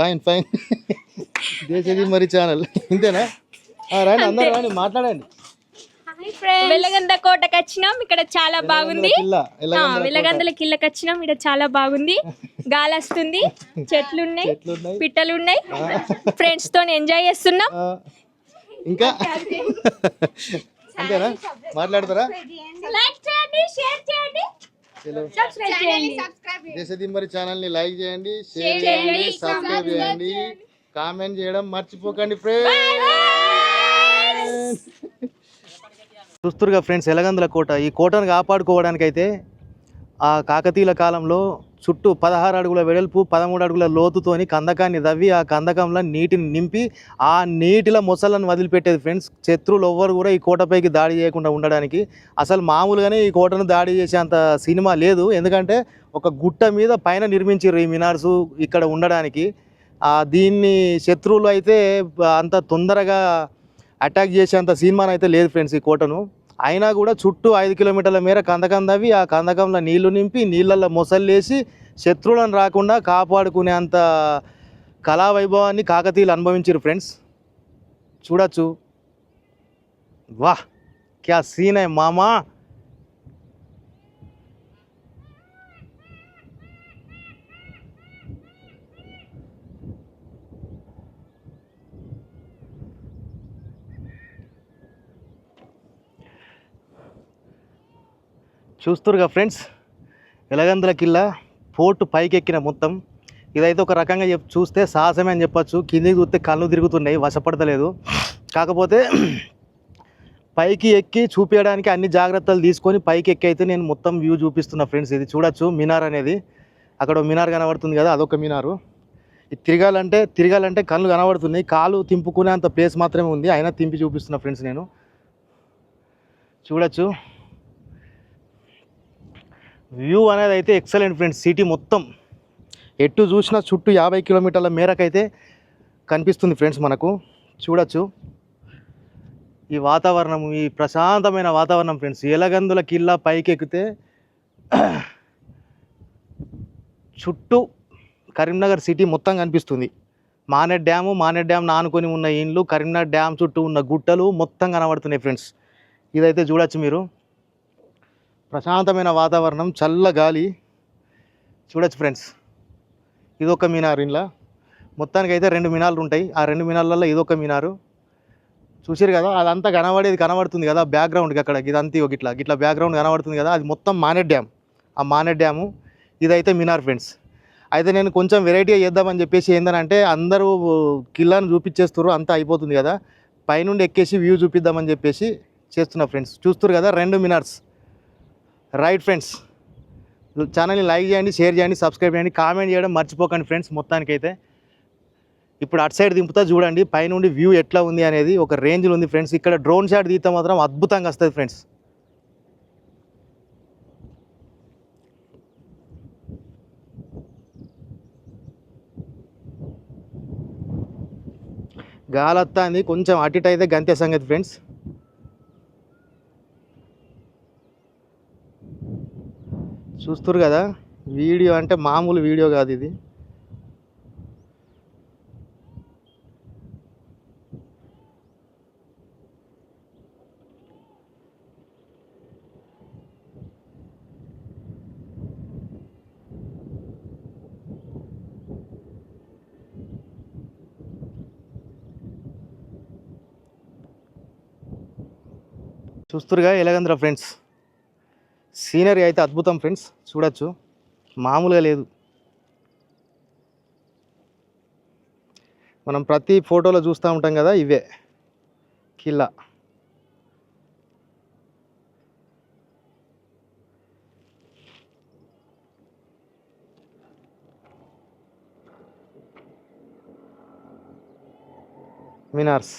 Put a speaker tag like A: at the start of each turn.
A: Fine fine. దేశది మరి channel ఇంతేనా? రాండి అందరూ రాండి, మాట్లాడండి.
B: వెలగంద కోటకు వచ్చినాం, ఇక్కడ చాలా బాగుంది. వెలగందల కిల్లకి వచ్చినాం, ఇక్కడ చాలా బాగుంది. గాలి వస్తుంది, చెట్లు ఉన్నాయి, పిట్టలు ఉన్నాయి. ఫ్రెండ్స్ తో ఎంజాయ్ చేస్తున్నాం.
A: ఇంకా అంతేనా? మాట్లాడతారా?
B: లైక్ చేయండి, షేర్ చేయండి, సబ్స్క్రైబ్ చేయండి.
A: దేశది మరి ఛానల్ ని లైక్ చేయండి, షేర్ చేయండి, సబ్స్క్రైబ్ చేయండి, కామెంట్ చేయడం మర్చిపోకండి ఫ్రెండ్స్. చూస్తురుగా ఫ్రెండ్స్, ఎలగందుల కోట. ఈ కోటను కాపాడుకోవడానికి అయితే ఆ కాకతీయుల కాలంలో చుట్టూ 16 అడుగుల వెడల్పు 13 అడుగుల లోతుతోని కందకాన్ని తవ్వి ఆ కందకంలో నీటిని నింపి ఆ నీటిలో మొసళ్ళను వదిలిపెట్టేది ఫ్రెండ్స్. శత్రువులు ఎవ్వరు కూడా ఈ కోటపైకి దాడి చేయకుండా ఉండడానికి. అసలు మామూలుగానే ఈ కోటను దాడి చేసేంత సినిమా లేదు, ఎందుకంటే ఒక గుట్ట మీద పైన నిర్మించారు ఈ మినార్సు ఇక్కడ ఉండడానికి. దీన్ని శత్రువులు అయితే అంత తొందరగా అటాక్ చేసేంత సినిమాను అయితే లేదు ఫ్రెండ్స్ ఈ కోటను. అయినా కూడా చుట్టూ 5 కిలోమీటర్ల మేర కందకం తవ్వి ఆ కందకంలో నీళ్లు నింపి నీళ్ళల్లో మొసళ్ళేసి శత్రువులను రాకుండా కాపాడుకునేంత కళా వైభవాన్ని కాకతీయులు అనుభవించారు ఫ్రెండ్స్. చూడొచ్చు. వాహ్ క్యా సీన్ హై మామా. చూస్తురుగా ఫ్రెండ్స్, ఎలగందుల కిల్లా పోర్టు పైకి ఎక్కిన మొత్తం. ఇదైతే ఒక రకంగా చూస్తే సాహసమే అని చెప్పచ్చు. కిందికి చూస్తే కళ్ళు తిరుగుతున్నాయి, వశపడతలేదు. కాకపోతే పైకి ఎక్కి చూపించడానికి అన్ని జాగ్రత్తలు తీసుకొని పైకి ఎక్కి అయితే నేను మొత్తం వ్యూ చూపిస్తున్నా ఫ్రెండ్స్. ఇది చూడొచ్చు మినార్ అనేది. అక్కడ మినార్ కనబడుతుంది కదా, అదొక మినారు. ఇది తిరగాలంటే కళ్ళు కనబడుతున్నాయి, కాలు తింపుకునేంత ప్లేస్ మాత్రమే ఉంది, అయినా తింపి చూపిస్తున్నా ఫ్రెండ్స్ నేను. చూడొచ్చు వ్యూ అనేది అయితే ఎక్సలెంట్ ఫ్రెండ్స్. సిటీ మొత్తం ఎటు చూసినా చుట్టూ 50 కిలోమీటర్ల మేరకైతే కనిపిస్తుంది ఫ్రెండ్స్ మనకు. చూడొచ్చు ఈ వాతావరణం, ఈ ప్రశాంతమైన వాతావరణం ఫ్రెండ్స్. ఎలగందుల కిల్లా పైకి ఎక్కితే చుట్టూ కరీంనగర్ సిటీ మొత్తం కనిపిస్తుంది. మానేడ్ డ్యామ్ నానుకొని ఉన్న ఇండ్లు, కరీంనగర్ డ్యామ్ చుట్టూ ఉన్న గుట్టలు మొత్తం కనబడుతున్నాయి ఫ్రెండ్స్. ఇదైతే చూడొచ్చు మీరు. ప్రశాంతమైన వాతావరణం, చల్ల గాలి. చూడొచ్చు ఫ్రెండ్స్. ఇదొక మినార్. ఇంట్లో మొత్తానికి అయితే 2 మినార్లు ఉంటాయి. ఆ 2 మినార్లలో ఇదొక మినారు. చూసారు కదా, అదంతా కనబడుతుంది కదా బ్యాక్గ్రౌండ్కి. అక్కడ ఇదంతా గిట్లా బ్యాక్గ్రౌండ్ కనబడుతుంది కదా, అది మొత్తం మానేడ్ డ్యామ్. ఆ మానేడ్ డ్యాము ఇదైతే మినార్ ఫ్రెండ్స్. అయితే నేను కొంచెం వెరైటీగా చేద్దామని చెప్పేసి ఏంటంటే, అందరూ కిల్లాను చూపించేస్తారు, అంతా అయిపోతుంది కదా, పైనుండి ఎక్కేసి వ్యూ చూపిద్దామని చెప్పేసి చేస్తున్నా ఫ్రెండ్స్. చూస్తారు కదా 2 మినార్స్. రైట్ ఫ్రెండ్స్, ఛానల్ని లైక్ చేయండి, షేర్ చేయండి, సబ్స్క్రైబ్ చేయండి, కామెంట్ చేయడం మర్చిపోకండి ఫ్రెండ్స్. మొత్తానికైతే ఇప్పుడు అటు సైడ్ దింపుతా చూడండి, పైనుండి వ్యూ ఎట్లా ఉంది అనేది ఒక రేంజ్లో ఉంది ఫ్రెండ్స్. ఇక్కడ డ్రోన్ షాట్ తీస్తే మాత్రం అద్భుతంగా వస్తుంది ఫ్రెండ్స్. గాలొత్తాంది కొంచెం అటు ఇటు అయితే గంతే సంగతి ఫ్రెండ్స్. చూస్తురు కదా, వీడియో అంటే మామూలు వీడియో కాదు ఇది. చూస్తురుగా ఎలగంద్ర ఫ్రెండ్స్, సీనరీ అయితే అద్భుతం ఫ్రెండ్స్. చూడొచ్చు, మామూలుగా లేదు. మనం ప్రతి ఫోటోలో చూస్తూ ఉంటాం కదా, ఇవే కిల్లా. మినార్స్.